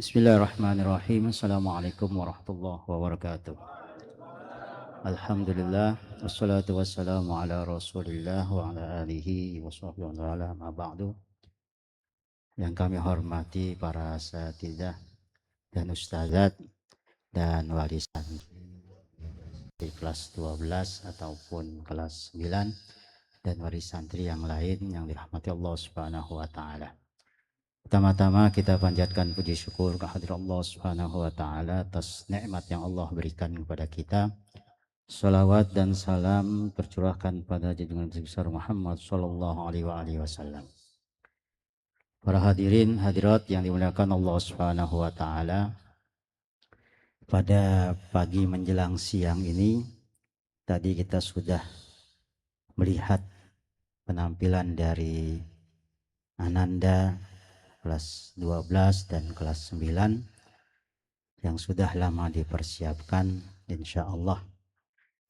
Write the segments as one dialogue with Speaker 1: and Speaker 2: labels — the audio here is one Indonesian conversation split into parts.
Speaker 1: Bismillahirrahmanirrahim. Assalamualaikum warahmatullahi wabarakatuh. Alhamdulillah wassalatu wassalamu ala Rasulillah wa ala alihi wa sahbihi wa ala ma ba'du. Yang kami hormati para asatidzah dan ustazat dan wali santri di kelas 12 ataupun kelas 9 dan wali santri yang lain yang dirahmati Allah Subhanahu wa taala. Pertama-tama kita panjatkan puji syukur kehadirat Allah Subhanahu wa taala atas nikmat yang Allah berikan kepada kita. Salawat dan salam tercurahkan pada junjungan besar Muhammad sallallahu alaihi wasallam. Para hadirin hadirat yang dimuliakan Allah Subhanahu wa taala, pada pagi menjelang siang ini tadi kita sudah melihat penampilan dari Ananda kelas 12 dan kelas 9 yang sudah lama dipersiapkan. Insya Allah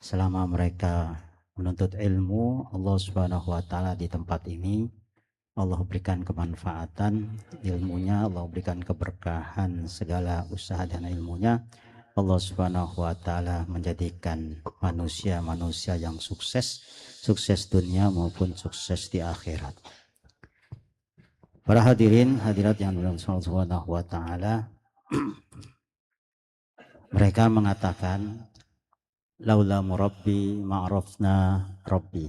Speaker 1: selama mereka menuntut ilmu Allah Subhanahu wa taala di tempat ini, Allah berikan kemanfaatan ilmunya, Allah berikan keberkahan segala usaha dan ilmunya. Allah Subhanahu wa taala menjadikan manusia-manusia yang sukses dunia maupun sukses di akhirat. Para hadirin hadirat yang dirahmati Allah Subhanahu wa taala, mereka mengatakan laula murabbi ma'rafna rabbi.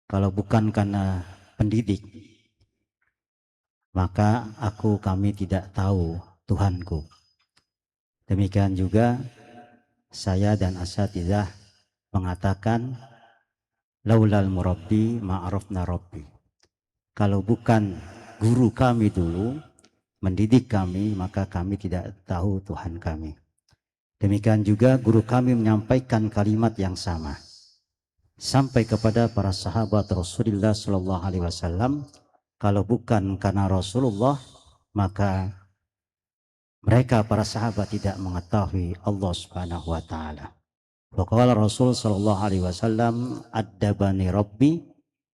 Speaker 1: Kalau bukan karena pendidik, maka kami tidak tahu Tuhanku. Demikian juga saya dan asatidzah mengatakan laulal murabbi ma'rafna rabbi. Kalau bukan guru kami dulu mendidik kami, maka kami tidak tahu Tuhan kami. Demikian juga guru kami menyampaikan kalimat yang sama sampai kepada para sahabat Rasulullah Sallallahu Alaihi Wasallam. Kalau bukan karena Rasulullah, maka mereka para sahabat tidak mengetahui Allah Subhanahu Wa Taala. Waqala Rasul Sallallahu Alaihi Wasallam, "Addabani Rabbi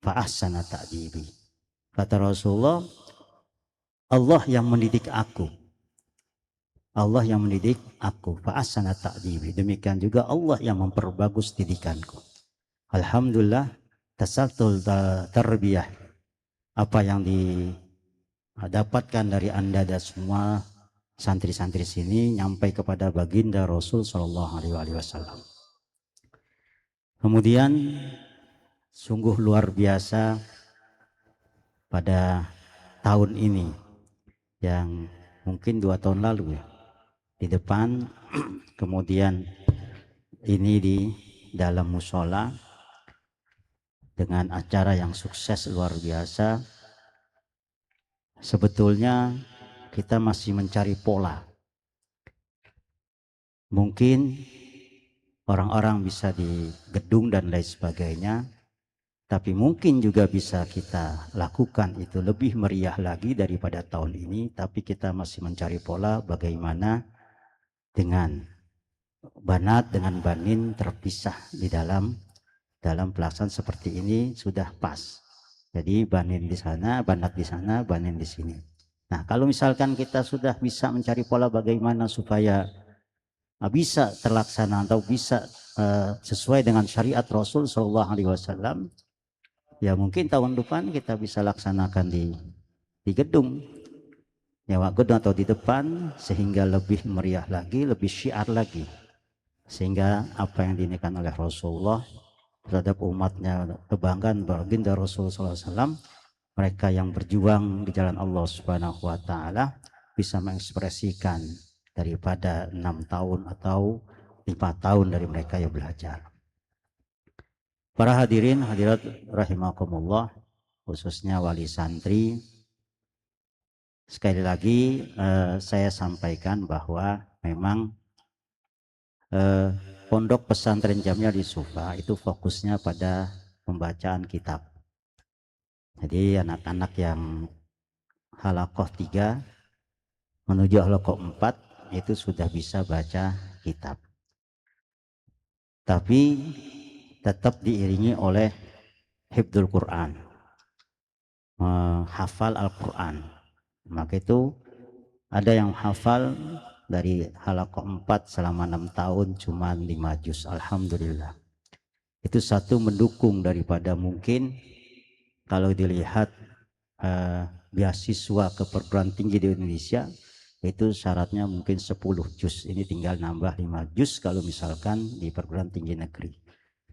Speaker 1: fa ahsana ta'dibi." Kata Rasulullah, Allah yang mendidik aku. Allah yang mendidik aku, fa ahsana ta'dibi. Demikian juga Allah yang memperbagus didikanku. Alhamdulillah, tasatul tarbiyah, apa yang didapatkan dari Anda dan semua santri-santri sini nyampai kepada baginda Rasul sallallahu alaihi wasallam. Kemudian sungguh luar biasa pada tahun ini yang mungkin 2 tahun lalu ya, di depan, kemudian ini di dalam musola dengan acara yang sukses luar biasa. Sebetulnya kita masih mencari pola. Mungkin orang-orang bisa di gedung dan lain sebagainya, tapi mungkin juga bisa kita lakukan itu lebih meriah lagi daripada tahun ini. Tapi kita masih mencari pola bagaimana dengan banat dengan banin terpisah di dalam pelaksanaan seperti ini sudah pas. Jadi banin di sana, banat di sana, banin di sini. Nah, kalau misalkan kita sudah bisa mencari pola bagaimana supaya bisa terlaksana atau bisa sesuai dengan syariat Rasul Shallallahu Alaihi Wasallam, ya mungkin tahun depan kita bisa laksanakan di gedung, nyewa gedung atau di depan, sehingga lebih meriah lagi, lebih syiar lagi, sehingga apa yang diinginkan oleh Rasulullah terhadap umatnya, kebanggaan baginda Rasulullah SAW, mereka yang berjuang di jalan Allah Subhanahu Wa Taala bisa mengekspresikan daripada 6 tahun atau 5 tahun dari mereka yang belajar. Para hadirin hadirat rahimakumullah, khususnya wali santri, sekali lagi saya sampaikan bahwa memang Pondok Pesantren Jamiyah di Sufa itu fokusnya pada pembacaan kitab. Jadi anak-anak yang halakoh 3 menuju halakoh 4 itu sudah bisa baca kitab. Tapi tetap diiringi oleh hifdzul Quran, menghafal Al-Quran. Maka itu Ada yang hafal dari halaqah 4 selama 6 tahun cuma 5 juz. Alhamdulillah. Itu satu mendukung daripada mungkin kalau dilihat beasiswa ke perguruan tinggi di Indonesia itu syaratnya mungkin 10 juz. Ini tinggal nambah 5 juz kalau misalkan di perguruan tinggi negeri.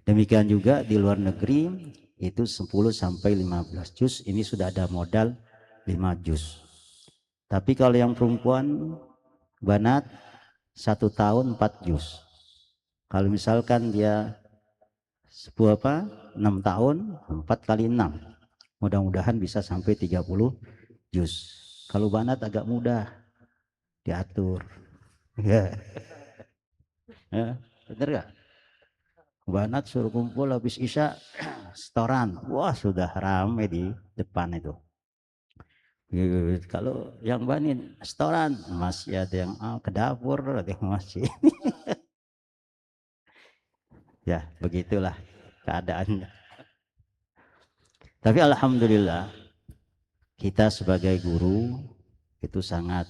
Speaker 1: Demikian juga di luar negeri itu 10 sampai 15 juz. Ini sudah ada modal 5 juz. Tapi kalau yang perempuan banat 1 tahun 4 juz. Kalau misalkan dia 6 tahun 4 kali 6, mudah-mudahan bisa sampai 30 juz. Kalau banat agak mudah diatur. Ya. Ya, bener gak? Banat suruh kumpul habis isya setoran. Wah, sudah ramai di depan itu. Kalau yang banin setoran masih ada yang ke dapur, ada yang masih. Ya, begitulah keadaannya. Tapi alhamdulillah kita sebagai guru itu sangat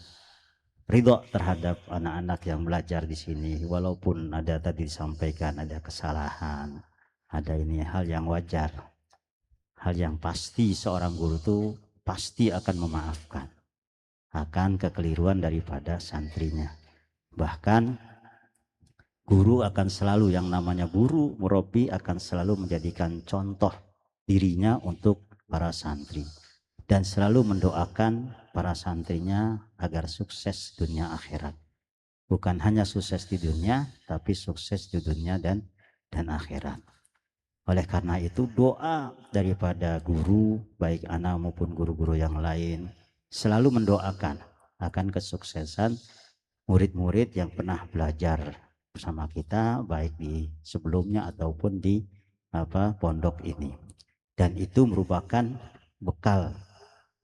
Speaker 1: ridho terhadap anak-anak yang belajar di sini, walaupun ada tadi disampaikan ada kesalahan, ada ini hal yang wajar, hal yang pasti seorang guru itu pasti akan memaafkan akan kekeliruan daripada santrinya. Bahkan guru akan selalu, yang namanya guru murabi akan selalu menjadikan contoh dirinya untuk para santri dan selalu mendoakan para santrinya agar sukses dunia akhirat. Bukan hanya sukses di dunia, tapi sukses di dunia dan akhirat. Oleh karena itu doa daripada guru, baik anak maupun guru-guru yang lain, selalu mendoakan akan kesuksesan murid-murid yang pernah belajar bersama kita, baik di sebelumnya ataupun di pondok ini. Dan itu merupakan bekal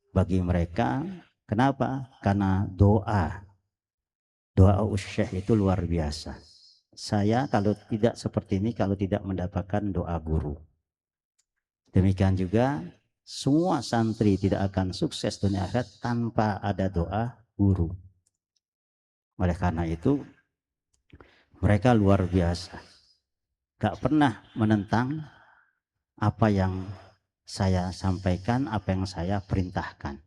Speaker 1: bagi mereka. Kenapa? Karena doa Syekh itu luar biasa. Saya kalau tidak seperti ini, kalau tidak mendapatkan doa guru. Demikian juga semua santri tidak akan sukses dunia akhirat tanpa ada doa guru. Oleh karena itu mereka luar biasa. Gak pernah menentang apa yang saya sampaikan, apa yang saya perintahkan.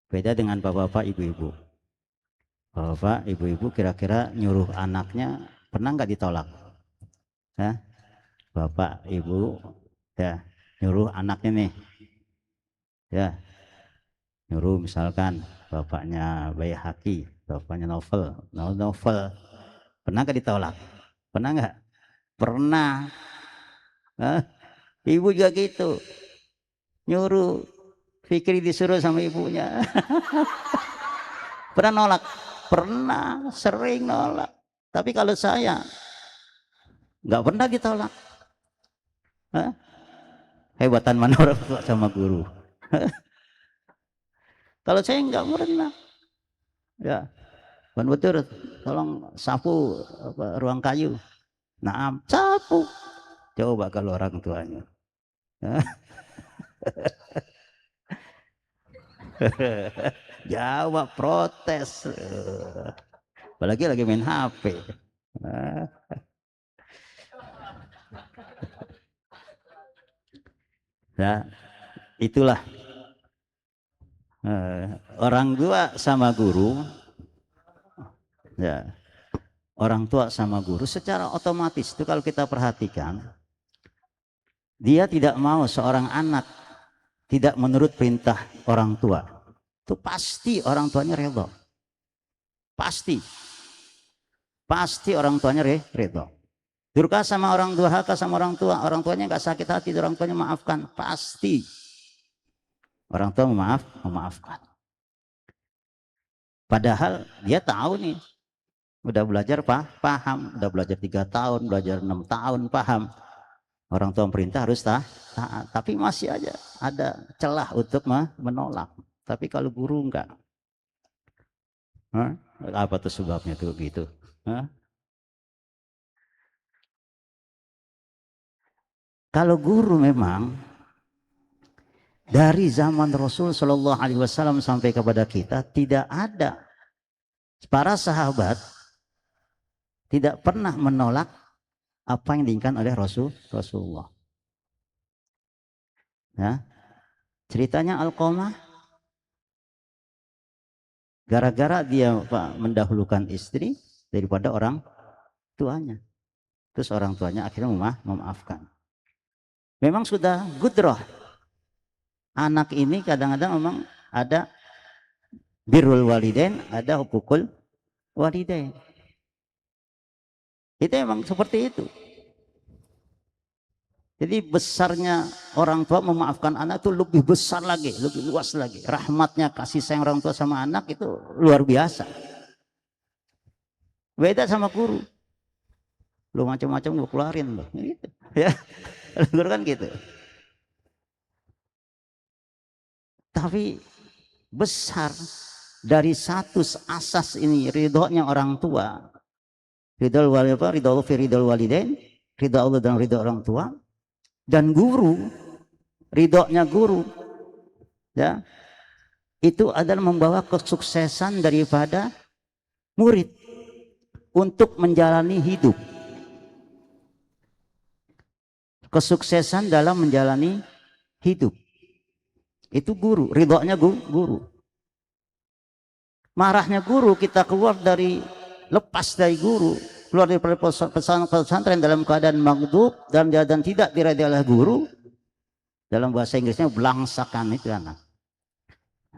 Speaker 1: Beda dengan bapak-bapak, ibu-ibu. Bapak, ibu-ibu kira-kira nyuruh anaknya pernah nggak ditolak? Ya? Bapak, ibu, ya nyuruh anaknya nih, ya nyuruh misalkan bapaknya Baihaqi, bapaknya novel, pernah nggak ditolak? Pernah nggak? Pernah. Hah? Ibu juga gitu, nyuruh Fikri disuruh sama ibunya. Pernah nolak? Pernah, sering nolak. Tapi kalau saya nggak pernah ditolak. Hah? Hebatan mana orang tua sama guru. Kalau saya nggak pernah. Ya, Ban Betur, tolong sapu ruang kayu. Naam, sapu. Coba kalau orang tuanya. Jawab protes. Apalagi lagi main HP. Ya, itulah orang tua sama guru. Ya, orang tua sama guru secara otomatis itu kalau kita perhatikan, dia tidak mau seorang anak tidak menurut perintah orang tua. Itu pasti orang tuanya redho. Pasti orang tuanya redho. Durka sama orang tua, haka sama orang tuanya nggak sakit hati, orang tuanya maafkan, pasti orang tua memaafkan. Padahal dia tahu nih, udah belajar paham, udah belajar 3 tahun, belajar 6 tahun paham. Orang tua perintah harus taat, tapi masih aja ada celah untuk menolak. Tapi kalau guru enggak. Apa tuh sebabnya tuh gitu? Kalau guru memang dari zaman Rasul Shallallahu Alaihi Wasallam sampai kepada kita tidak ada Para sahabat tidak pernah menolak apa yang diinginkan oleh Rasulullah. Ya. Ceritanya Alqamah, gara-gara dia mendahulukan istri daripada orang tuanya. Terus orang tuanya akhirnya memaafkan. Memang sudah gudrah. Anak ini kadang-kadang memang ada birrul walidain, ada hukukul walidain. Itu memang seperti itu. Jadi besarnya orang tua memaafkan anak itu lebih besar lagi, lebih luas lagi. Rahmatnya kasih sayang orang tua sama anak itu luar biasa. Beda sama guru. Lu macam-macam lu keluarin loh. Gitu. Ya. Guru kan gitu. Tapi besar dari satu asas ini ridhonya orang tua. Ridho walidain, ridho Allah dan ridho orang tua. Dan guru, ridhonya guru, ya, itu adalah membawa kesuksesan daripada murid untuk menjalani hidup. Kesuksesan dalam menjalani hidup. Itu guru, ridhonya guru. Marahnya guru, kita keluar dari, lepas dari guru, keluar dari pesantren dalam keadaan maghdub dan tidak diridhoi oleh guru. Dalam bahasa Inggrisnya belangsakan itu anak.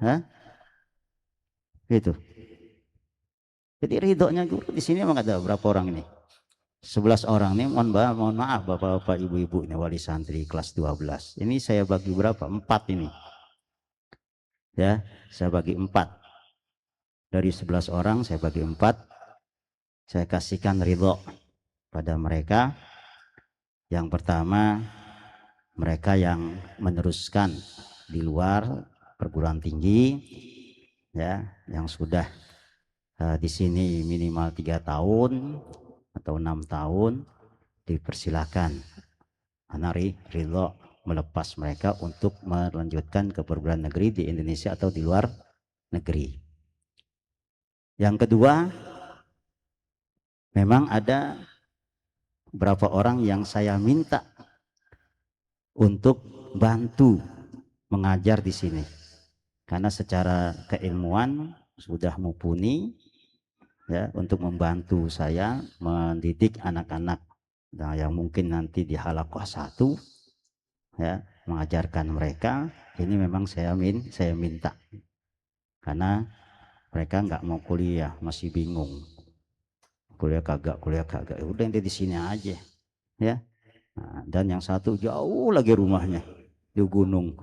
Speaker 1: Hah? Gitu. Jadi ridhonya guru di sini memang ada berapa orang ini? 11 orang nih, mohon maaf bapak-bapak ibu-ibu ini wali santri kelas 12. Ini saya bagi berapa? 4 ini. Ya, saya bagi 4. Dari 11 orang saya bagi 4. Saya kasihkan ridho pada mereka. Yang pertama, mereka yang meneruskan di luar perguruan tinggi, ya, yang sudah di sini minimal 3 tahun atau 6 tahun, dipersilakan anak ridho melepas mereka untuk melanjutkan ke perguruan negeri di Indonesia atau di luar negeri. Yang kedua, memang ada berapa orang yang saya minta untuk bantu mengajar di sini, karena secara keilmuan sudah mumpuni, ya, untuk membantu saya mendidik anak-anak, nah, yang mungkin nanti di halaqah 1, ya, mengajarkan mereka. Ini memang saya minta, karena mereka nggak mau kuliah, masih bingung. Kuliah kagak, udah nanti di sini aja, ya. Nah, dan yang satu jauh lagi rumahnya di gunung.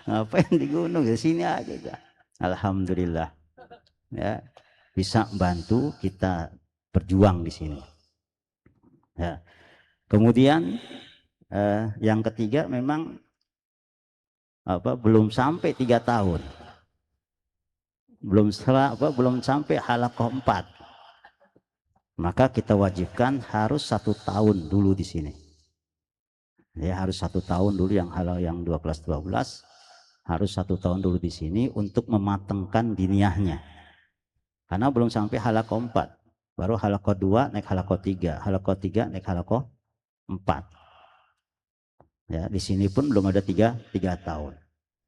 Speaker 1: Ngapain di gunung? Di sini aja. Alhamdulillah, ya, bisa bantu kita berjuang di sini. Ya. Kemudian yang ketiga, memang belum sampai 3 tahun. Belum sampai halaqah 4, maka kita wajibkan harus 1 tahun dulu di sini. Ya, harus 1 tahun dulu yang 12 harus 1 tahun dulu di sini untuk mematangkan diniyahnya. Karena belum sampai halaqah 4, baru halaqah 2 naik halaqah 3, halaqah 3 naik halaqah 4. Ya, di sini pun belum ada 3 tahun.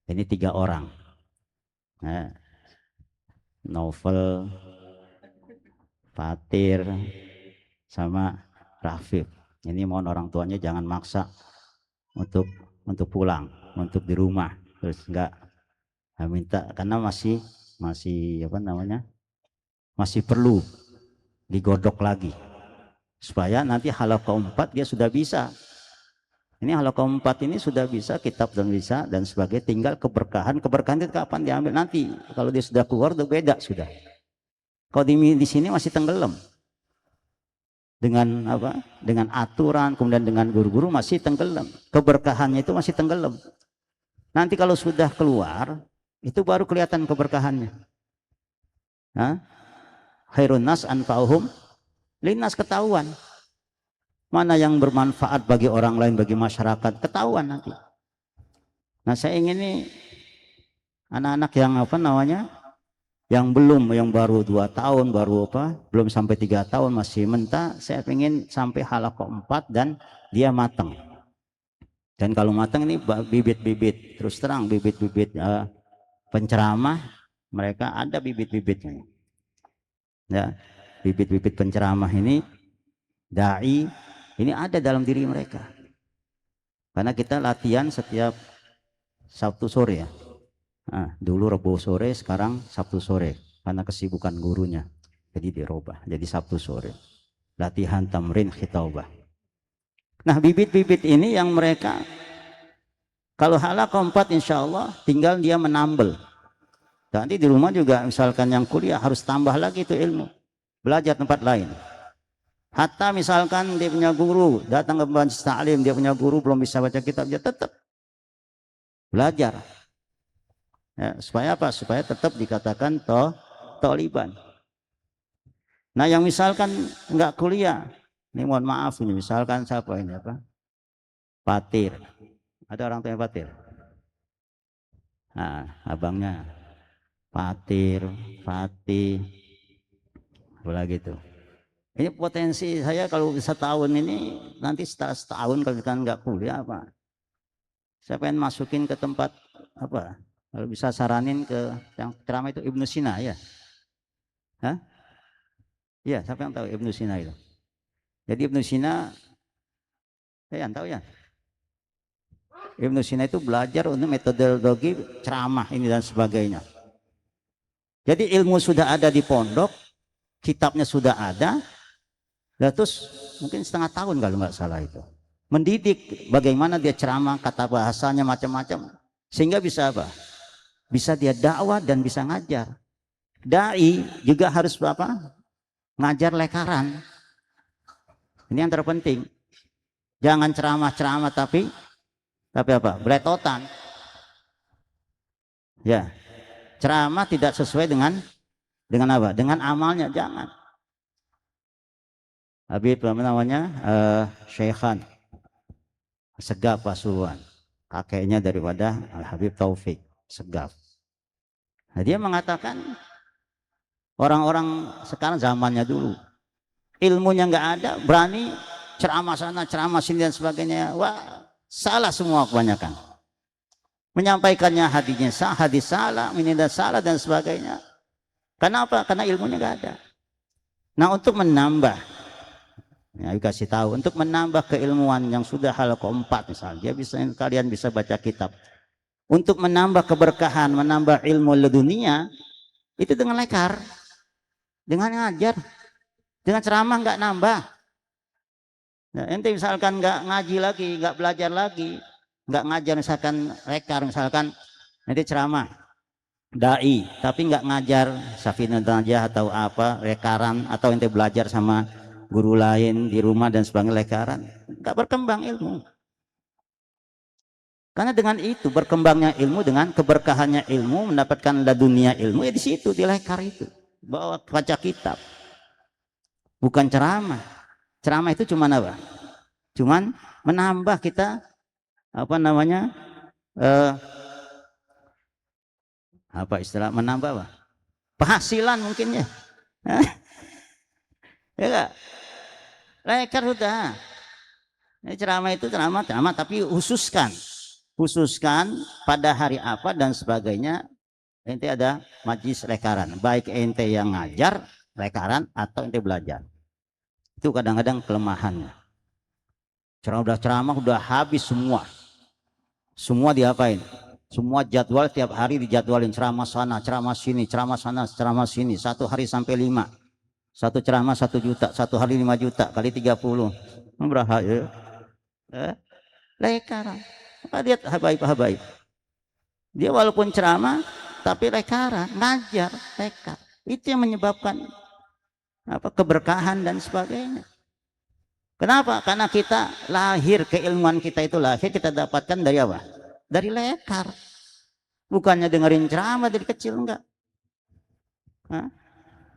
Speaker 1: Ini 3 orang. Nah, Novel, Fatir, sama Rafif. Ini mohon orang tuanya jangan maksa untuk pulang, untuk di rumah. Terus enggak minta, karena masih masih perlu digodok lagi supaya nanti halaqah 4 dia sudah bisa. Ini halaqah 4 ini sudah bisa kitab dan bisa dan sebagai tinggal keberkahan itu kapan diambil nanti. Kalau dia sudah keluar udah beda sudah. Kalau di sini masih tenggelam dengan dengan aturan, kemudian dengan guru-guru masih tenggelam. Keberkahannya itu masih tenggelam. Nanti kalau sudah keluar itu baru kelihatan keberkahannya. Khairun nas anfa'uhum linnas, ketahuan. Mana yang bermanfaat bagi orang lain, bagi masyarakat, ketahuan nanti. Nah, saya ingin nih anak-anak yang yang belum, yang baru 2 tahun, baru belum sampai 3 tahun, masih mentah, saya pengen sampai halaqah 4 dan dia matang. Dan kalau matang ini bibit-bibit, terus terang bibit-bibit penceramah, mereka ada bibit-bibitnya. Ya, bibit-bibit penceramah ini, dai, ini ada dalam diri mereka. Karena kita latihan setiap Sabtu sore ya. Nah, dulu Rebo sore, sekarang Sabtu sore karena kesibukan gurunya. Jadi dirubah jadi Sabtu sore. Latihan tamrin khitaubah. Nah, bibit-bibit ini yang mereka kalau halaqah 4 insya Allah tinggal dia menambel. Nanti di rumah juga misalkan yang kuliah harus tambah lagi itu ilmu. Belajar tempat lain. Hatta misalkan dia punya guru datang ke majelis ta'lim, dia punya guru belum bisa baca kitab, dia tetap belajar. Ya, supaya apa? Supaya tetap dikatakan toliban. Nah, yang misalkan nggak kuliah, ini mohon maaf ini, misalkan siapa ini apa? Patir. Ada orang tua yang patir? Nah, abangnya Patir, Fatih, apalagi itu. Ini potensi saya kalau bisa tahun ini, nanti setelah setahun kalau kita nggak kuliah apa? Saya pengen masukin ke tempat apa? Kalau bisa saranin ke yang ceramah itu Ibnu Sina ya. Hah? Iya, siapa yang tahu Ibnu Sina itu? Jadi Ibnu Sina, saya yang tahu ya. Ibnu Sina itu belajar untuk metodologi ceramah ini dan sebagainya. Jadi ilmu sudah ada di pondok, kitabnya sudah ada, terus mungkin setengah tahun kalau nggak salah itu. Mendidik bagaimana dia ceramah, kata bahasanya macam-macam. Sehingga bisa apa? Bisa dia dakwah dan bisa ngajar. Dai juga harus apa? Ngajar lekaran. Ini yang terpenting. Jangan ceramah-ceramah tapi apa? Beletotan. Ya. Ceramah tidak sesuai dengan apa? Dengan amalnya, jangan. Habib apa namanya? Syekhan Segaf Pasuruan. Kakeknya daripada Al Habib Taufik Segaf. Nah, dia mengatakan orang-orang sekarang zamannya dulu ilmunya nggak ada, berani ceramah sana, ceramah sini dan sebagainya. Wah, salah semua kebanyakan. Menyampaikannya hadis salah, menindak salah dan sebagainya. Kenapa? Karena ilmunya nggak ada. Nah, untuk menambah, ya, kasih tahu, untuk menambah keilmuan yang sudah halaqah 4 misalnya, kalian bisa baca kitab. Untuk menambah keberkahan, menambah ilmu ledunia, itu dengan lekar, dengan ngajar, dengan ceramah nggak nambah. Nah, ente misalkan nggak ngaji lagi, nggak belajar lagi, nggak ngajar misalkan lekar, misalkan nanti ceramah dai tapi nggak ngajar safinah aja atau apa lekaran, atau ente belajar sama guru lain di rumah dan sebagainya lekaran, nggak berkembang ilmu. Karena dengan itu berkembangnya ilmu, dengan keberkahannya ilmu, mendapatkan dunia ilmu ya di situ, di lekar itu, bawa baca kitab, bukan ceramah. Ceramah itu cuman apa? Cuman menambah kita apa namanya apa istilah menambah apa? Penghasilan mungkin ya. Ya enggak? Lekar sudah. Ini ceramah itu ceramah tapi khususkan pada hari apa dan sebagainya. Ente ada majlis lekaran, baik ente yang ngajar lekaran atau ente belajar. Itu kadang-kadang kelemahannya. Ceramah udah habis semua diapain? Semua jadwal tiap hari dijadwalin, ceramah sana, ceramah sini, ceramah sana, ceramah sini. 1 hari sampai 5. 1 ceramah 1 juta, 1 hari 5 juta kali 30. Berapa ya? Lekaran. Lihat habaib. Dia walaupun ceramah tapi lekaran, ngajar, lekar. Itu yang menyebabkan apa keberkahan dan sebagainya. Kenapa? Karena kita lahir, keilmuan kita itu lahir kita dapatkan dari apa? Dari lekar. Bukannya dengerin ceramah dari kecil, enggak. Hah?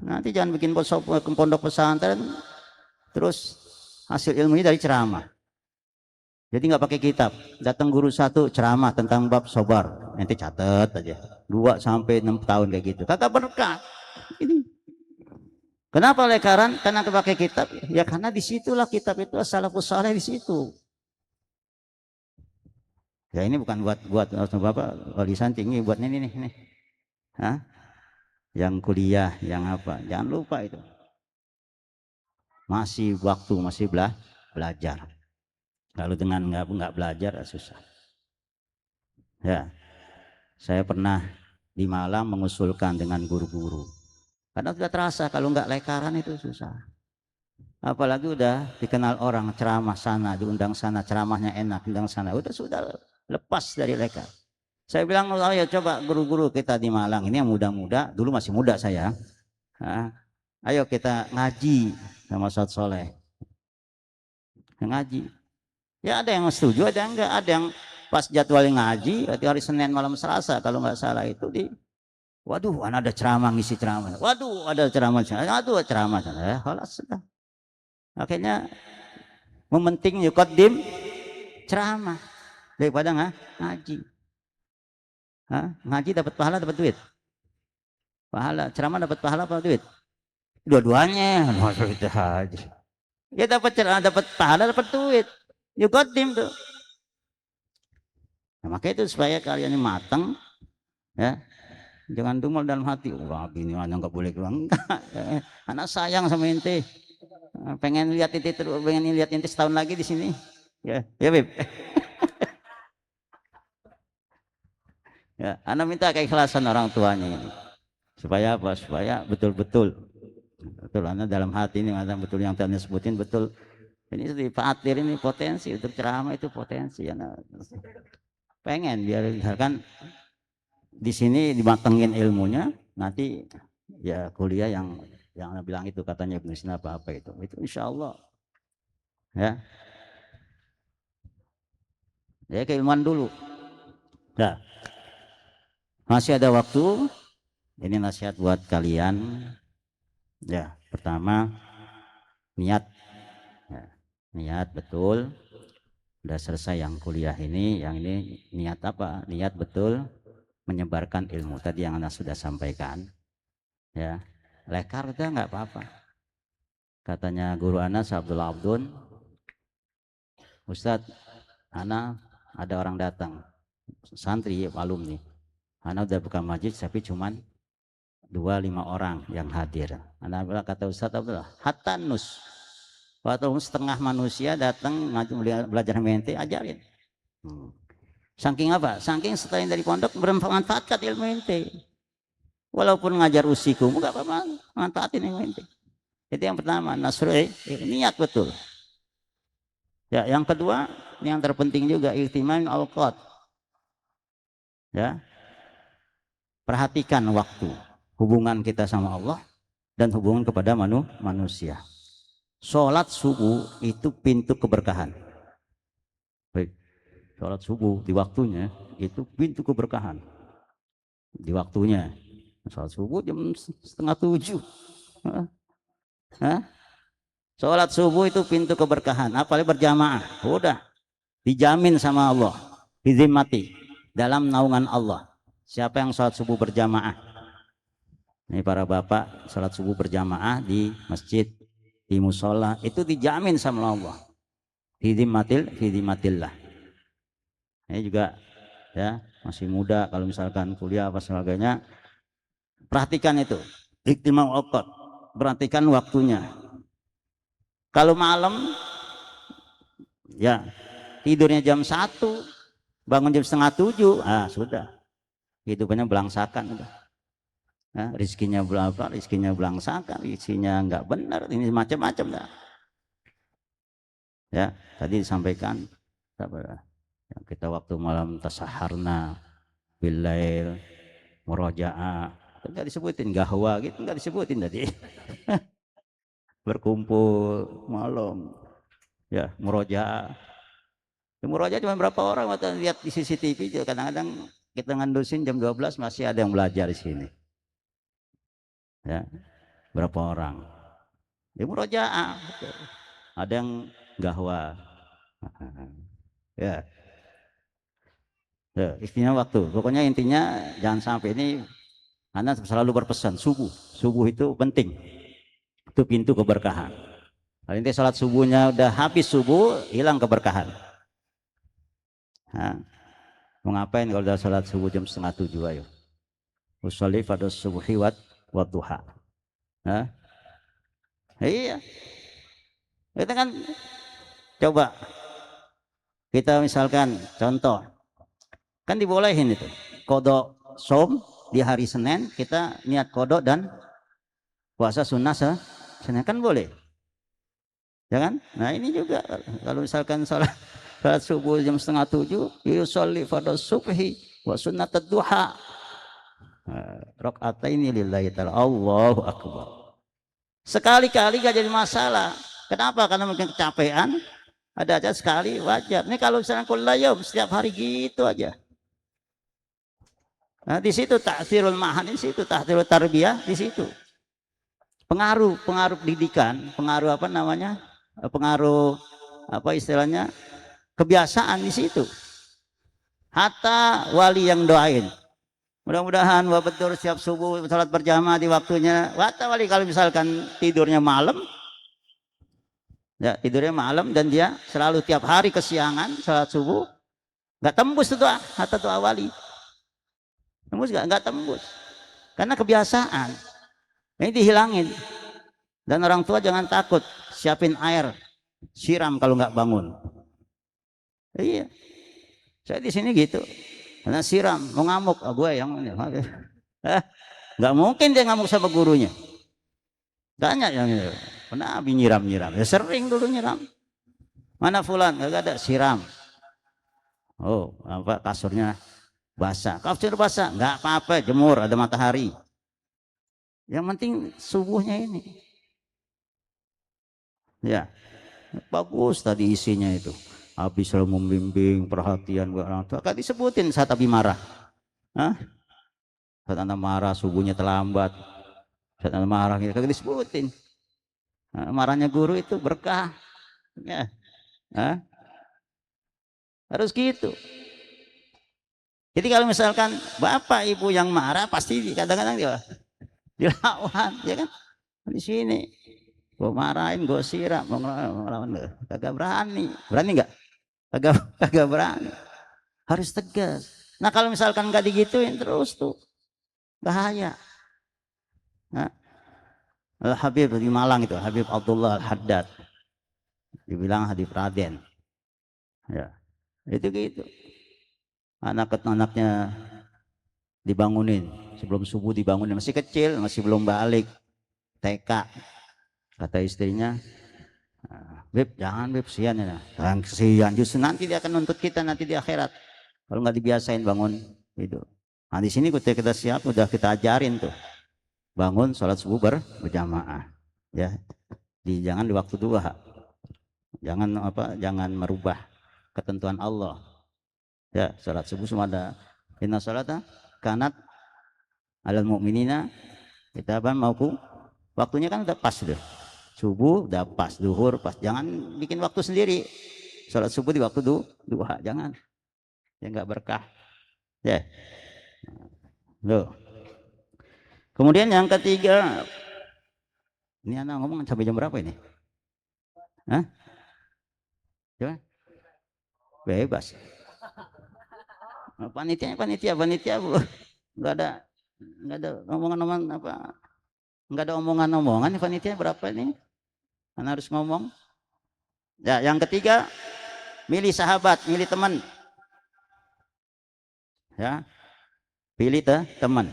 Speaker 1: Nanti jangan bikin pondok pesantren terus hasil ilmunya dari ceramah. Jadi nggak pakai kitab. Datang guru satu ceramah tentang bab sobar. ente catat aja 2 sampai 6 tahun kayak gitu, kagak berkah ini. Kenapa lekaran? Karena pakai kitab. Ya karena disitulah kitab itu salafus saleh di situ. Ya ini bukan buat Bapak wali santri, ini buat ini nih. Hah? Yang kuliah, yang apa? Jangan lupa itu. Masih waktu, masih belajar. Kalau dengan nggak belajar susah. Ya, saya pernah di Malang mengusulkan dengan guru-guru. Karena sudah terasa kalau nggak lekaran itu susah. Apalagi udah dikenal orang ceramah sana, diundang sana, ceramahnya enak, diundang sana, sudah lepas dari lekar. Saya bilang, oh ya coba guru-guru kita di Malang ini yang muda-muda, dulu masih muda saya, ayo kita ngaji sama Ustaz Soleh, ngaji. Ya ada yang setuju, ada yang enggak, ada yang pas jadwal ngaji, hari Senin malam Selasa kalau nggak salah itu waduh, ada ceramah ngisi ceramah, waduh ada ceramah, aduh ceramah, ya halas sudah. Akhirnya mementing yuqaddim ceramah daripada ngaji. Ngaji dapat pahala, dapat duit. Pahala, ceramah dapat pahala apa duit? Dua-duanya. Ya dapat ceramah, dapat pahala, dapat duit. Yuqaddim tuh. Nah, makanya itu supaya kalian ini matang, ya. Jangan tunggu dalam hati, wah gini anak nggak boleh keluar. Anak sayang sama ente. Pengen lihat ente setahun lagi di sini. Ya, ya Beb. Ya, anak minta keikhlasan orang tuanya ini. Supaya apa? Supaya betul-betul anak dalam hati ini anak betul yang tadi sebutin betul. Ini di Pak Atir ini potensi untuk ceramah itu potensi. Anak pengen biar misalkan di sini dimatengin ilmunya, nanti ya kuliah yang bilang itu katanya Ibnu Sina apa itu insya Allah ya keilmuan dulu. Nah, masih ada waktu. Ini nasihat buat kalian ya. Pertama, niat ya, niat betul. Udah selesai yang kuliah ini, yang ini niat apa? Niat betul menyebarkan ilmu tadi yang Anda sudah sampaikan ya. Lekar udah nggak apa-apa. Katanya guru Anas Abdullah Abdun, Ustadz, Ana ada orang datang, santri alumni. Ana udah buka majlis tapi cuman 2-5 orang yang hadir. Ana bilang, kata Ustadz Abdullah, hatanus, waktu setengah manusia datang belajar mente, ajarin. Saking apa? Saking setelah dari pondok bermanfaatkan ilmu ente. Walaupun ngajar usiku, nggak apa-apa, manfaatin ilmu ente. Itu yang pertama, nasrul niat betul. Ya, yang kedua, yang terpenting juga ihtimam al-qad. Ya. Perhatikan waktu, hubungan kita sama Allah dan hubungan kepada manusia. Sholat subuh itu pintu keberkahan. Baik. Sholat subuh di waktunya itu pintu keberkahan. Di waktunya. Sholat subuh jam 6:30. Sholat subuh itu pintu keberkahan, apalagi berjamaah, udah dijamin sama Allah, dizimati dalam naungan Allah. Siapa yang sholat subuh berjamaah? Ini para bapak sholat subuh berjamaah di masjid, di musola, itu dijamin sama Allah, dizimatillah. Ini juga ya masih muda, kalau misalkan kuliah apa sebagainya, perhatikan itu, ihtimam al-qad, perhatikan waktunya. Kalau malam ya tidurnya jam 1, bangun jam 6:30, sudah hidupannya belangsakan udah. Rizkinya berapa, rizkinya belangsakan, rizkinya nggak benar, ini macam-macam dah. Ya tadi disampaikan kita waktu malam tasaharna bilail murojaah, nggak disebutin gahwa gitu, nggak disebutin tadi. Berkumpul malam ya murojaah. Murojaah cuma berapa orang, waktu lihat di CCTV kadang-kadang kita ngandusin jam 12 masih ada yang belajar di sini. Ya, berapa orang? Ya murojaah. Ada yang gahwa. Ya. Ya, istimewa waktu. Pokoknya intinya jangan sampai ini, karena selalu berpesan subuh itu penting. Itu pintu keberkahan. Kalau nanti sholat subuhnya udah habis subuh, hilang keberkahan. Nah, mau ngapain kalau udah sholat subuh jam 6:30 ayo? Usolli fardhu subuhi wa duha. Nah, iya. Kita kan coba kita misalkan contoh, kan dibolehin itu. Kodok som di hari Senin kita niat kodok dan puasa sunnah Senin kan boleh. Ya kan? Nah ini juga kalau misalkan sholat subuh jam 6:30, yusolli fardhu subhi wa sunnat duha. Rakaataini lillahi ta'ala. Allahu akbar. Sekali-kali gak jadi masalah. Kenapa? Karena mungkin kecapean. Ada aja sekali wajar. Ini kalau misalnya kullayum setiap hari gitu aja. Nah di situ ta'thirul mahan, di situ ta'thirul tarbiyah, di situ. Pengaruh pendidikan, pengaruh apa namanya? Pengaruh apa istilahnya? Kebiasaan di situ. Hatta wali yang doain. Mudah-mudahan betul siap subuh salat berjamaah di waktunya. Hatta wali kalau misalkan tidurnya malam, ya tidurnya malam dan dia selalu tiap hari kesiangan salat subuh, nggak tembus itu hatta doa wali. Tembus nggak tembus. Karena kebiasaan. Ini dihilangin. Dan orang tua jangan takut, siapin air, siram kalau nggak bangun. Iya. Saya di sini gitu. Karena siram, mau ngamuk, gue yang nggak mungkin dia ngamuk sama gurunya. Tanya yang itu, pernah nyiram, ya sering dulu nyiram. Mana fulan, nggak ada, siram. Oh, apa kasurnya basah, kasur basah, nggak apa-apa, jemur, ada matahari. Yang penting subuhnya ini. Ya, bagus tadi isinya itu. Habis selalu membimbing perhatian buat orang tua. Kan disebutin saat Abi marah. Hah? Saat Anda marah subuhnya terlambat. Saat Anda marah gitu kan disebutin. Nah, marahnya guru itu berkah. Ya. Hah? Harus gitu. Jadi kalau misalkan bapak ibu yang marah pasti kadang-kadang dia dilawan, ya kan? Di sini gue marahin, gue siram, mau ngelawan, kagak berani nggak? Kagak berani. Harus tegas. Nah kalau misalkan nggak digituin terus tuh bahaya. Nah, Habib di Malang itu, Habib Abdullah Al-Haddad, dibilang Habib Raden. Ya, itu gitu. Anak-anaknya dibangunin sebelum subuh, dibangunin masih kecil, masih belum balik TK. Kata istrinya, Beb, jangan Beb, sian ya. Kesian, justru nanti dia akan nuntut kita nanti di akhirat. Kalau nggak dibiasain bangun itu. Nah di sini kita siap, udah kita ajarin tuh. Bangun sholat subuh berjamaah. Ya, jangan di waktu duha. Jangan merubah ketentuan Allah. Ya, sholat subuh semua ada. Inna sholata kanat alal mu'minina kitaban mauqu. Waktunya kan udah pas deh. Subuh udah pas, duhur pas, jangan bikin waktu sendiri. Sholat subuh di waktu duha, jangan. Ya nggak berkah. Ya. Loh. Kemudian yang ketiga, ini anak ngomong sampai jam berapa ini? Hah? Coba. Bebas. Panitia bu, nggak ada omongan-omongan apa? Nggak ada omongan-omongan. Panitia berapa ini? Kan harus ngomong. Ya, yang ketiga, milih sahabat, milih teman. Ya, pilih teman.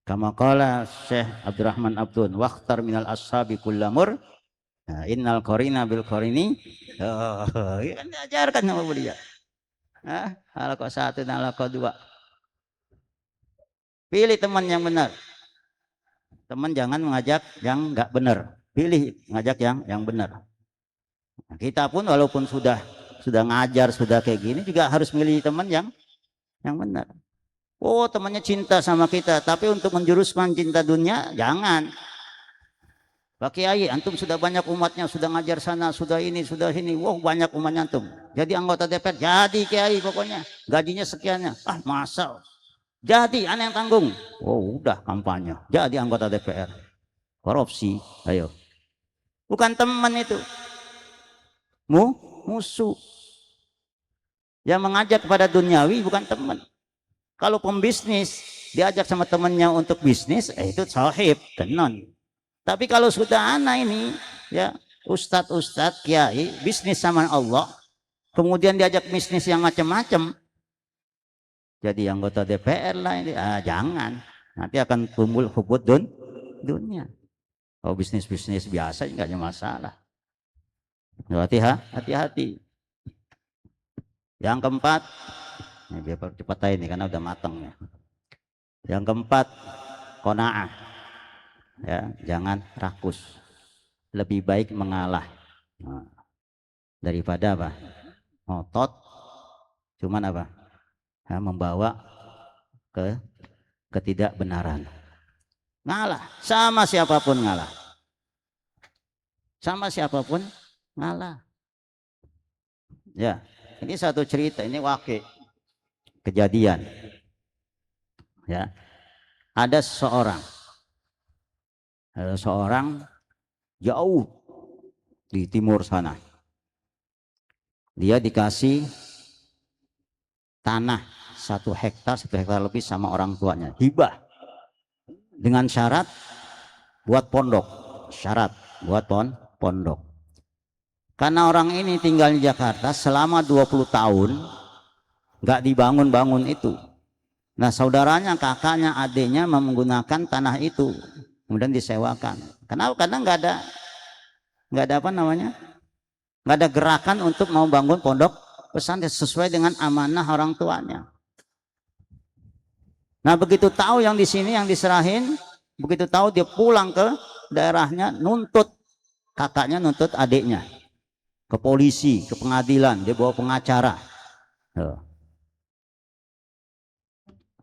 Speaker 1: Kama qala Syekh Abdurrahman Abdun, waqtar minal ashabi kullamur. Nah, innal qarina bil qarini. Oh, kan diajarkan sama beliau. Halaqah 1 dan halaqah 2. Pilih teman yang benar. Teman jangan mengajak yang enggak benar. Pilih ngajak yang benar. Nah, kita pun walaupun sudah ngajar, sudah kayak gini juga harus milih teman yang benar. Oh, temannya cinta sama kita, tapi untuk menjuruskan cinta dunia jangan. Pak Kiai, antum sudah banyak umatnya, sudah ngajar sana, sudah ini, sudah ini. Wow, banyak umatnya antum. Jadi anggota DPR, jadi kiai pokoknya. Gajinya sekiannya. Ah, masa? Jadi aneh yang tanggung. Oh, udah kampanye. Jadi anggota DPR. Korupsi. Ayo. Bukan teman itu. Musuh. Yang mengajak kepada duniawi bukan teman. Kalau pembisnis diajak sama temannya untuk bisnis, itu sahib, tenon. Tapi kalau sudah anak ini, ya ustadz kiai bisnis sama Allah, kemudian diajak bisnis yang macam-macam, jadi anggota DPR lah ini, jangan, nanti akan tumbuh hubud dunia. Kalau bisnis biasa nggak ada masalah. Hati-hati. Yang keempat, ini biar cepat aja ini karena udah matang ya. Yang keempat, qanaah. Ya, jangan rakus. Lebih baik mengalah. Nah, daripada apa? Ngotot, cuman apa? Ya, membawa ke ketidakbenaran. Ngalah, sama siapapun ngalah. Sama siapapun ngalah. Ya, ini satu cerita, ini wakil kejadian. Ya, ada seorang jauh di timur sana. Dia dikasih tanah 1 hektar lebih sama orang tuanya, hibah, dengan syarat buat pondok. Karena orang ini tinggal di Jakarta selama 20 tahun nggak dibangun itu. Nah, saudaranya, kakaknya, adiknya menggunakan tanah itu, kemudian disewakan. Kenapa? Karena nggak ada apa namanya, nggak ada gerakan untuk mau bangun pondok pesantren sesuai dengan amanah orang tuanya. Nah, begitu tahu yang di sini yang diserahin, begitu tahu dia pulang ke daerahnya, nuntut kakaknya, nuntut adiknya ke polisi, ke pengadilan, dia bawa pengacara.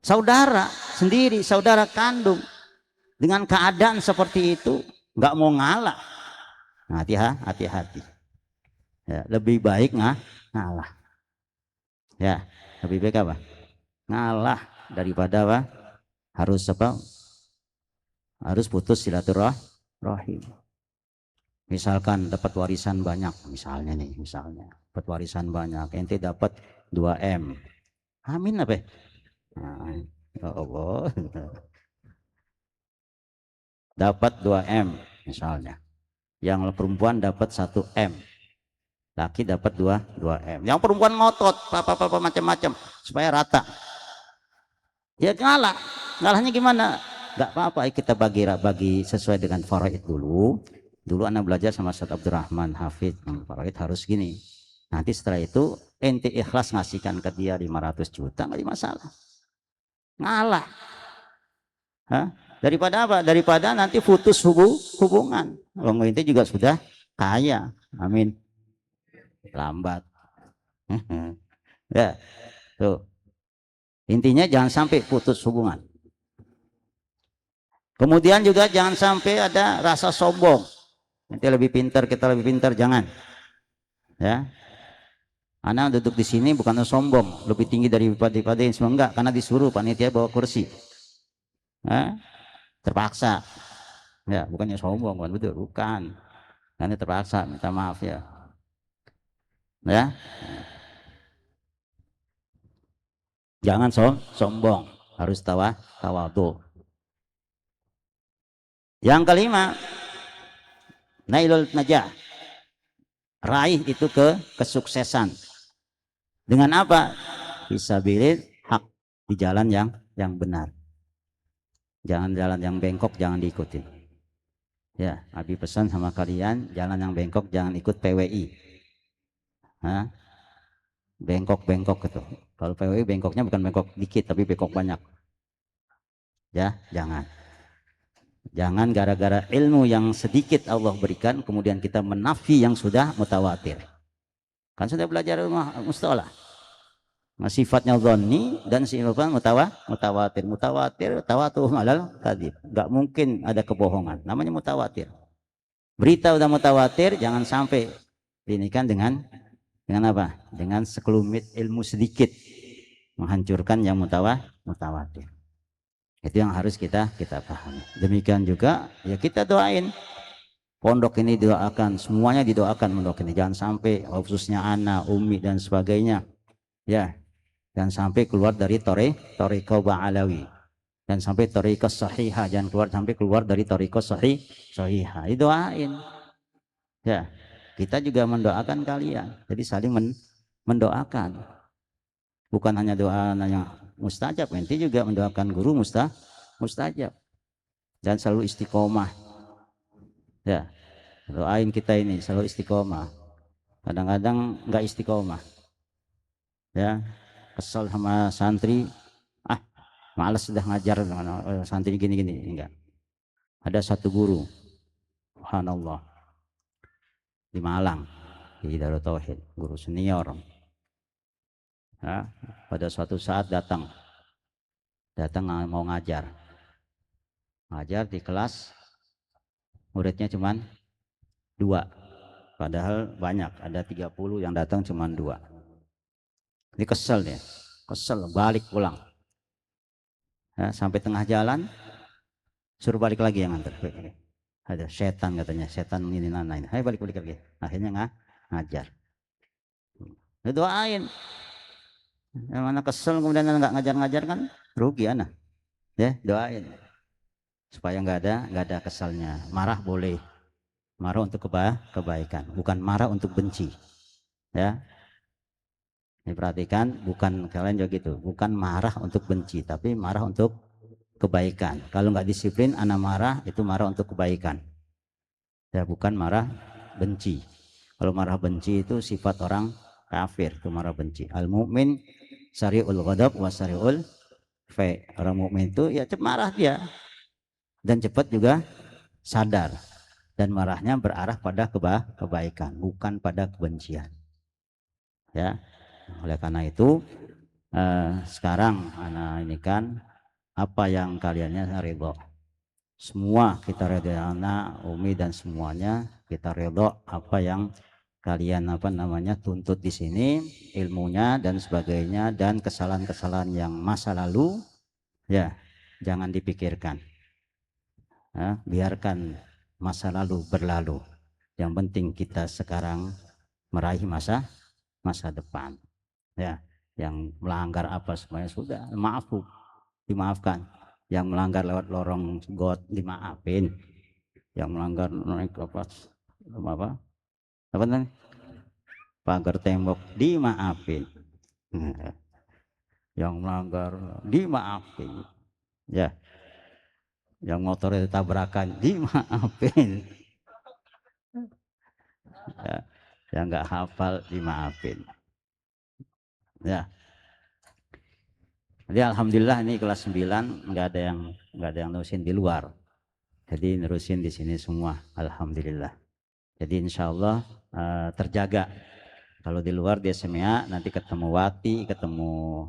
Speaker 1: Saudara sendiri, saudara kandung, dengan keadaan seperti itu nggak mau ngalah. Nah, hati-hati. Ya, lebih baik ngalah. Ya, lebih baik apa? Ngalah daripada apa? Harus putus silaturahim. Misalkan dapat warisan banyak, misalnya dapat warisan banyak, ente dapat 2M. Amin apa? Nah, ya Allah. Dapat 2M misalnya. Yang perempuan dapat 1M. Laki dapat 2M. Yang perempuan ngotot apa macam-macam supaya rata. Ya ngalah. Ngalahnya gimana? Gak apa-apa, kita bagi sesuai dengan faraid dulu. Dulu anak belajar sama Ustaz Abdurrahman Hafidz, faraid harus gini. Nanti setelah itu ente ikhlas ngasihkan ke dia 500 juta, nggak ada masalah. Ngalah. Hah? Daripada apa? Daripada nanti putus hubungan. Orang ente juga sudah kaya. Amin. Lambat. Ya. Tuh. Intinya jangan sampai putus hubungan. Kemudian juga jangan sampai ada rasa sombong. Nanti lebih pintar, kita lebih pintar, jangan. Ya. Anak duduk di sini bukan sombong, lebih tinggi daripada yang semua, enggak, karena disuruh panitia bawa kursi. Ya. Terpaksa. Ya, bukannya sombong, bukan. Karena terpaksa, minta maaf ya. Ya. Jangan sombong, harus tawadhu. Yang kelima, nailul najah, raih itu kesuksesan. Dengan apa? Fisabilil hak, di jalan yang benar. Jangan jalan yang bengkok, jangan diikuti. Ya, Abi pesan sama kalian, jalan yang bengkok jangan ikut PWI. Hah? Bengkok itu. Kalau PWI bengkoknya bukan bengkok dikit, tapi bengkok banyak. Ya, jangan. Jangan gara-gara ilmu yang sedikit Allah berikan, kemudian kita menafi yang sudah mutawatir. Kan sudah belajar mustalah. Nah, sifatnya dhanni dan sifatnya mutawatir. Tawatuh malal kadhib. Enggak mungkin ada kebohongan. Namanya mutawatir. Berita udah mutawatir, jangan sampai dinikan dengan Dengan apa? Dengan sekelumit ilmu sedikit menghancurkan yang mutawatir. Itu yang harus kita pahami. Demikian juga ya kita doain pondok ini, doakan semuanya, didoakan pondok ini jangan sampai khususnya anak, umi dan sebagainya ya, dan sampai keluar dari toriko ba'alawi, dan sampai toriko sahihah, jangan keluar dari toriko sahihah. Didoain ya, kita juga mendoakan kalian, jadi saling mendoakan, bukan hanya doa yang mustajab, nanti juga mendoakan guru mustajab, dan selalu istiqomah ya, doain kita ini selalu istiqomah. Kadang-kadang nggak istiqomah ya, kesel sama santri, ah males sudah ngajar santri gini-gini. Enggak, ada satu guru, subhanallah, di Malang, di Darut Tauhid, guru senior ya, pada suatu saat datang mau ngajar di kelas, muridnya cuman 2, padahal banyak, ada 30 yang datang cuman 2. Ini kesel ya, kesel, balik pulang ya, sampai tengah jalan suruh balik lagi yang nganter. Ada setan katanya, setan ini nana ini, balik lagi, akhirnya ngajar. Doain, yang mana kesel kemudian nggak ngajar-ngajar kan rugi anak ya. Doain supaya nggak ada keselnya. Marah boleh, marah untuk kebaikan, bukan marah untuk benci ya. Diperhatikan, bukan kalian juga gitu, bukan marah untuk benci tapi marah untuk kebaikan. Kalau nggak disiplin anak marah, itu marah untuk kebaikan ya, bukan marah benci. Kalau marah benci itu sifat orang kafir, itu marah benci. Al mukmin sari'ul ghadab wa sari'ul fa. Orang mukmin itu ya cepat marah dia, dan cepat juga sadar, dan marahnya berarah pada kebaikan, bukan pada kebencian ya. Oleh karena itu sekarang anak ini kan, apa yang kaliannya ridho, semua kita ridho, anak, umi dan semuanya kita ridho apa yang kalian tuntut di sini, ilmunya dan sebagainya, dan kesalahan-kesalahan yang masa lalu ya jangan dipikirkan ya, biarkan masa lalu berlalu, yang penting kita sekarang meraih masa depan ya. Yang melanggar apa semuanya sudah dimaafkan, yang melanggar lewat lorong got dimaafin, yang melanggar naik apa namanya pagar tembok dimaafin, yang melanggar dimaafin ya, yang motornya tabrakan dimaafin ya, yang nggak hafal dimaafin ya. Jadi alhamdulillah ini kelas 9 nggak ada yang nerusin di luar, jadi nerusin di sini semua alhamdulillah. Jadi insya Allah terjaga. Kalau di luar di SMA nanti ketemu Wati, ketemu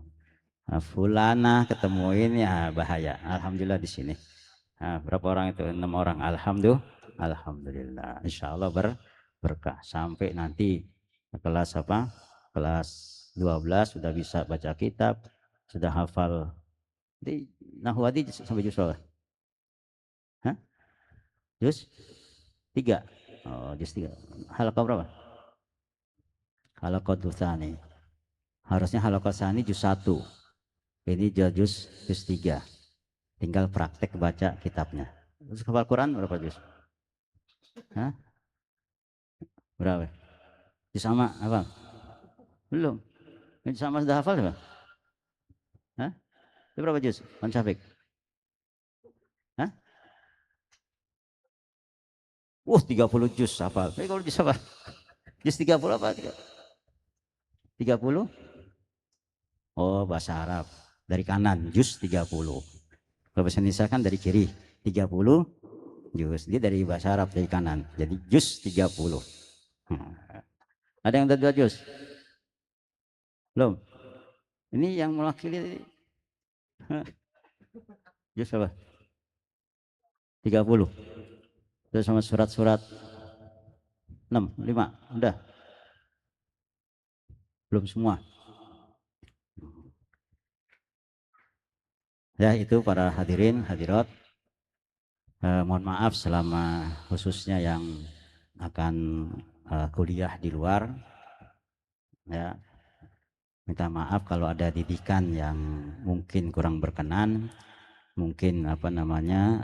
Speaker 1: Fulana, ketemu ini ya bahaya. Alhamdulillah di sini. Berapa orang itu? 6 orang. Alhamdulillah. Insya Allah berkah sampai nanti kelas apa? Kelas 12 sudah bisa baca kitab, sudah hafal di Nahwadi sampai juz berapa? Hah? Juz 3. Oh, juz 3. Halaqah berapa? Halaqah tsani. Harusnya halaqah tsani juz 1. Ini juz 3. Tinggal praktek baca kitabnya. Terus hafal Quran berapa juz? Hah? Berapa? Juz sama hafal? Belum. Juz sama sudah hafal berapa? Hah? Itu berapa juz? Bang Syafiq? Hah? 30 juz hafal. Tapi kalau juz apa? Juz 30 apa? 30? Oh, bahasa Arab. Dari kanan, juz 30. Kalau bahasa Indonesia kan dari kiri, 30 juz. Dia dari bahasa Arab dari kanan. Jadi juz 30. Ada yang udah 2 juz? Belum? Ini yang mewakili juz apa? 30. Terus sama surat-surat 6, 5. Udah. belum semua. Ya itu para hadirin hadirat, mohon maaf selama khususnya yang akan kuliah di luar, ya minta maaf kalau ada didikan yang mungkin kurang berkenan, mungkin apa namanya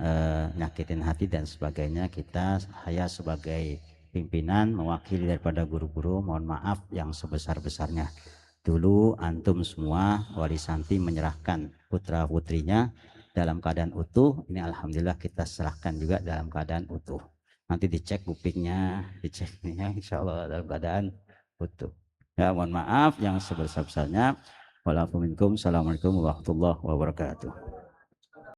Speaker 1: nyakitin hati dan sebagainya. Saya sebagai pimpinan mewakili daripada guru-guru mohon maaf yang sebesar-besarnya. Dulu antum semua wali santri menyerahkan putra putrinya dalam keadaan utuh, ini alhamdulillah kita serahkan juga dalam keadaan utuh. Nanti dicek buktinya, dicek ya, insya Allah dalam keadaan utuh. Ya mohon maaf yang sebesar-besarnya. Waalaikumsalam warahmatullahi wabarakatuh.